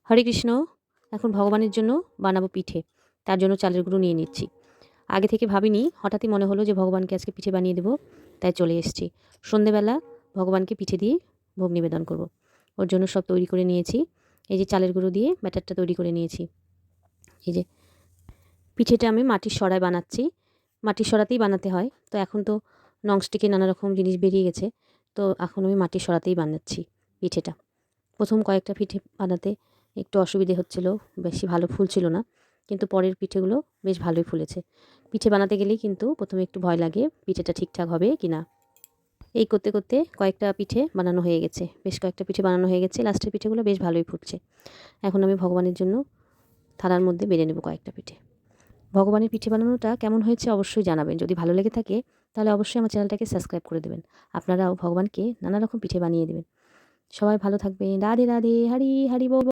হরে কৃষ্ণ। এখন ভগবানের জন্য বানাবো পিঠে। তার জন্য চালের গুঁড়ো নিয়ে নিচ্ছি। আগে থেকে ভাবিনি, হঠাৎই মনে হলো যে ভগবানকে আজকে পিঠে বানিয়ে দেবো, তাই চলে এসেছি। সন্ধেবেলা ভগবানকে পিঠে দিয়ে ভোগ নিবেদন করব। ওর জন্য সব তৈরি করে নিয়েছি। এই যে চালের গুঁড়ো দিয়ে ব্যাটারটা তৈরি করে নিয়েছি। এই যে পিঠেটা আমি মাটির সরায় বানাচ্ছি। মাটির সরাতেই বানাতে হয়। তো এখন তো ননস্টিকে নানা রকম জিনিস বেরিয়ে গেছে। তো এখন আমি মাটির সরাতেই বানাচ্ছি পিঠেটা। প্রথম কয়েকটা পিঠে বানাতে একটু অসুবিধে হচ্ছিল, বেশি ভালো ফুলছিল না, কিন্তু পরের পিঠেগুলো বেশ ভালোই ফুলেছে। পিঠে বানাতে গেলেই কিন্তু প্রথমে একটু ভয় লাগে পিঠেটা ঠিকঠাক হবে কি না। এই করতে করতে কয়েকটা পিঠে বানানো হয়ে গেছে, বেশ কয়েকটা পিঠে বানানো হয়ে গেছে। লাস্টের পিঠেগুলো বেশ ভালোই ফুটছে। এখন আমি ভগবানের জন্য থালার মধ্যে বেড়ে নেব কয়েকটা পিঠে। ভগবানের পিঠে বানানোটা কেমন হয়েছে অবশ্যই জানাবেন। যদি ভালো লেগে থাকে তাহলে অবশ্যই আমার চ্যানেলটাকে সাবস্ক্রাইব করে দেবেন। আপনারাও ভগবানকে নানা রকম পিঠে বানিয়ে দেবেন। সবাই ভালো থাকবেন। রাধে রাধে, হরি হরি বল।